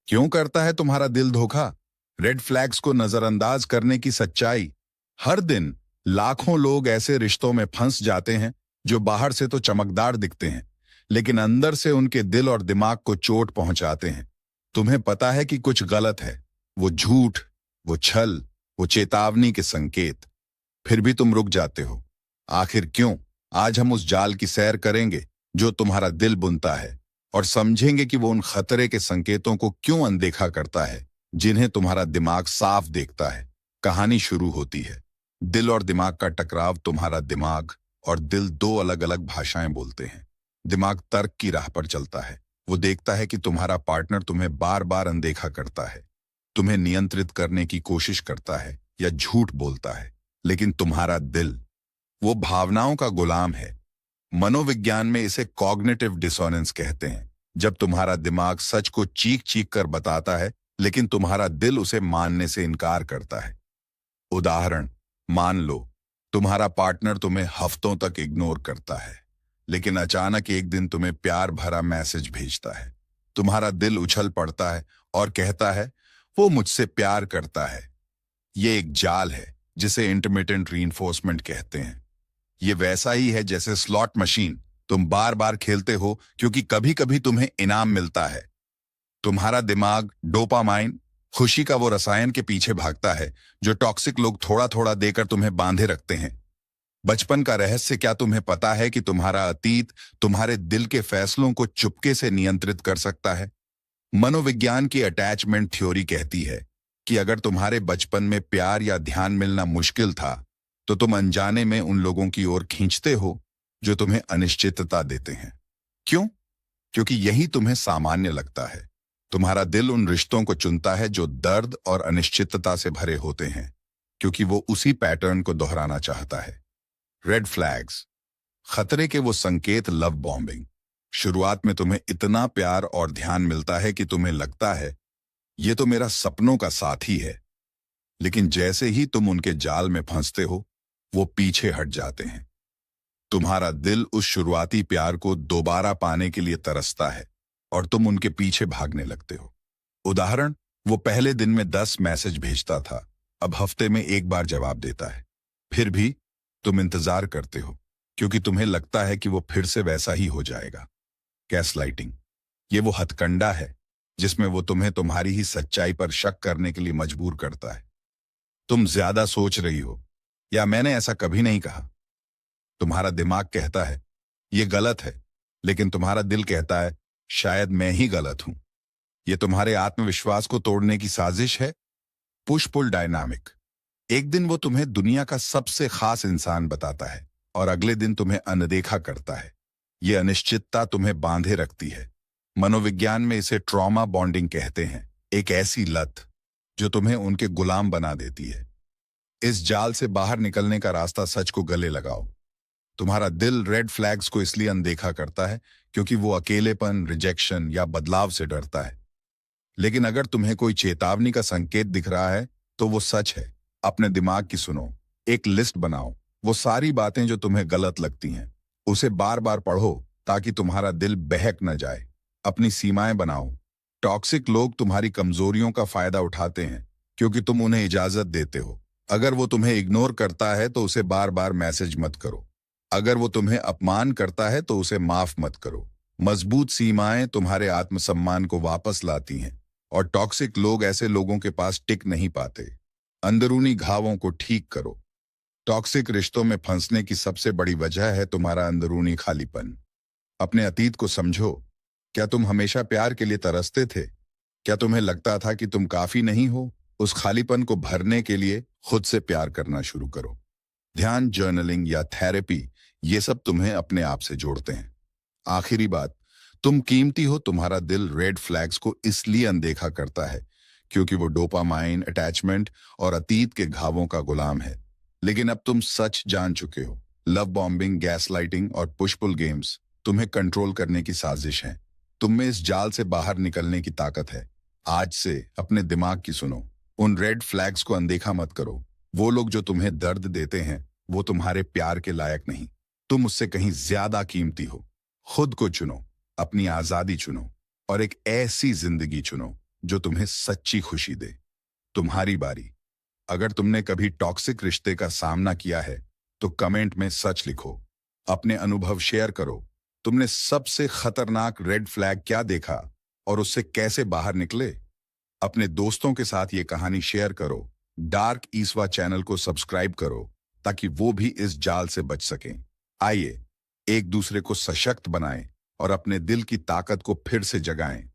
क्यों करता है तुम्हारा दिल धोखा? रेड फ्लैग्स को नजरअंदाज करने की सच्चाई। हर दिन लाखों लोग ऐसे रिश्तों में फंस जाते हैं जो बाहर से तो चमकदार दिखते हैं, लेकिन अंदर से उनके दिल और दिमाग को चोट पहुंचाते हैं। तुम्हें पता है कि कुछ गलत है, वो झूठ, वो छल, वो चेतावनी के संकेत, फिर भी तुम रुक जाते हो। आखिर क्यों? आज हम उस जाल की सैर करेंगे जो तुम्हारा दिल बुनता है, और समझेंगे कि वो उन खतरे के संकेतों को क्यों अनदेखा करता है जिन्हें तुम्हारा दिमाग साफ देखता है। कहानी शुरू होती है। दिल और दिमाग का टकराव। तुम्हारा दिमाग और दिल दो अलग अलग भाषाएं बोलते हैं। दिमाग तर्क की राह पर चलता है। वो देखता है कि तुम्हारा पार्टनर तुम्हें बार बार अनदेखा करता है, तुम्हें नियंत्रित करने की कोशिश करता है या झूठ बोलता है। लेकिन तुम्हारा दिल, वो भावनाओं का गुलाम है। मनोविज्ञान में इसे कॉग्निटिव डिसोनेंस कहते हैं। जब तुम्हारा दिमाग सच को चीख चीख कर बताता है, लेकिन तुम्हारा दिल उसे मानने से इनकार करता है। उदाहरण, मान लो तुम्हारा पार्टनर तुम्हें हफ्तों तक इग्नोर करता है, लेकिन अचानक एक दिन तुम्हें प्यार भरा मैसेज भेजता है। तुम्हारा दिल उछल पड़ता है और कहता है वो मुझसे प्यार करता है। ये एक जाल है जिसे इंटरमिटेंट रीइंफोर्समेंट कहते हैं। ये वैसा ही है जैसे स्लॉट मशीन। तुम बार बार खेलते हो क्योंकि कभी कभी तुम्हें इनाम मिलता है। तुम्हारा दिमाग डोपामाइन, खुशी का वो रसायन के पीछे भागता है जो टॉक्सिक लोग थोड़ा थोड़ा देकर तुम्हें बांधे रखते हैं। बचपन का रहस्य क्या तुम्हें पता है कि तुम्हारा अतीत तुम्हारे दिल के फैसलों को चुपके से नियंत्रित कर सकता है? मनोविज्ञान की अटैचमेंट थ्योरी कहती है कि अगर तुम्हारे बचपन में प्यार या ध्यान मिलना मुश्किल था, तो तुम अनजाने में उन लोगों की ओर खींचते हो जो तुम्हें अनिश्चितता देते हैं। क्यों? क्योंकि यही तुम्हें सामान्य लगता है। तुम्हारा दिल उन रिश्तों को चुनता है जो दर्द और अनिश्चितता से भरे होते हैं, क्योंकि वो उसी पैटर्न को दोहराना चाहता है। रेड फ्लैग्स, खतरे के वो संकेत। Love bombing. शुरुआत में तुम्हें इतना प्यार और ध्यान मिलता है कि तुम्हें लगता है ये तो मेरा सपनों का साथी है, लेकिन जैसे ही तुम उनके जाल में फंसते हो, वो पीछे हट जाते हैं। तुम्हारा दिल उस शुरुआती प्यार को दोबारा पाने के लिए तरसता है और तुम उनके पीछे भागने लगते हो। उदाहरण, वो पहले दिन में 10 मैसेज भेजता था, अब हफ्ते में एक बार जवाब देता है। फिर भी तुम इंतजार करते हो क्योंकि तुम्हें लगता है कि वो फिर से वैसा ही हो जाएगा। गैसलाइटिंग, ये वो हथकंडा है जिसमें वो तुम्हें तुम्हारी ही सच्चाई पर शक करने के लिए मजबूर करता है। तुम ज्यादा सोच रही हो, या मैंने ऐसा कभी नहीं कहा। तुम्हारा दिमाग कहता है ये गलत है, लेकिन तुम्हारा दिल कहता है शायद मैं ही गलत हूं। ये तुम्हारे आत्मविश्वास को तोड़ने की साजिश है। Push pull dynamic. एक दिन वो तुम्हें दुनिया का सबसे खास इंसान बताता है और अगले दिन तुम्हें अनदेखा करता है। ये अनिश्चितता तुम्हें बांधे रखती है। मनोविज्ञान में इसे ट्रॉमा बॉन्डिंग कहते हैं, एक ऐसी लत जो तुम्हें उनके गुलाम बना देती है। इस जाल से बाहर निकलने का रास्ता सच को गले लगाओ। तुम्हारा दिल रेड फ्लैग्स को इसलिए अनदेखा करता है क्योंकि वो अकेलेपन, रिजेक्शन या बदलाव से डरता है। लेकिन अगर तुम्हें कोई चेतावनी का संकेत दिख रहा है तो वो सच है। अपने दिमाग की सुनो। एक लिस्ट बनाओ, वो सारी बातें जो तुम्हें गलत लगती हैं, उसे बार बार पढ़ो ताकि तुम्हारा दिल बहक न जाए। अपनी सीमाएं बनाओ। टॉक्सिक लोग तुम्हारी कमजोरियों का फायदा उठाते हैं क्योंकि तुम उन्हें इजाजत देते हो। अगर वो तुम्हें इग्नोर करता है तो उसे बार बार मैसेज मत करो। अगर वो तुम्हें अपमान करता है तो उसे माफ मत करो। मजबूत सीमाएं तुम्हारे आत्मसम्मान को वापस लाती हैं, और टॉक्सिक लोग ऐसे लोगों के पास टिक नहीं पाते। अंदरूनी घावों को ठीक करो। टॉक्सिक रिश्तों में फंसने की सबसे बड़ी वजह है तुम्हारा अंदरूनी खालीपन। अपने अतीत को समझो। क्या तुम हमेशा प्यार के लिए तरसते थे? क्या तुम्हें लगता था कि तुम काफी नहीं हो? उस खालीपन को भरने के लिए खुद से प्यार करना शुरू करो। ध्यान, जर्नलिंग या थेरेपी, ये सब तुम्हें अपने आप से जोड़ते हैं। आखिरी बात, तुम कीमती हो। तुम्हारा दिल रेड फ्लैग्स को इसलिए अनदेखा करता है क्योंकि वो डोपामाइन, अटैचमेंट और अतीत के घावों का गुलाम है। लेकिन अब तुम सच जान चुके हो। लव बॉम्बिंग, गैसलाइटिंग और पुश पुल गेम्स तुम्हें कंट्रोल करने की साजिश हैं। तुम में इस जाल से बाहर निकलने की ताकत है। आज से अपने दिमाग की सुनो। उन रेड फ्लैग्स को अनदेखा मत करो। वो लोग जो तुम्हें दर्द देते हैं, वो तुम्हारे प्यार के लायक नहीं। तुम उससे कहीं ज्यादा कीमती हो। खुद को चुनो, अपनी आजादी चुनो और एक ऐसी जिंदगी चुनो जो तुम्हें सच्ची खुशी दे। तुम्हारी बारी। अगर तुमने कभी टॉक्सिक रिश्ते का सामना किया है तो कमेंट में सच लिखो। अपने अनुभव शेयर करो। तुमने सबसे खतरनाक रेड फ्लैग क्या देखा और उससे कैसे बाहर निकले? अपने दोस्तों के साथ ये कहानी शेयर करो। डार्क ईसवा चैनल को सब्सक्राइब करो ताकि वो भी इस जाल से बच सकें। आइए एक दूसरे को सशक्त बनाएं और अपने दिल की ताकत को फिर से जगाएं।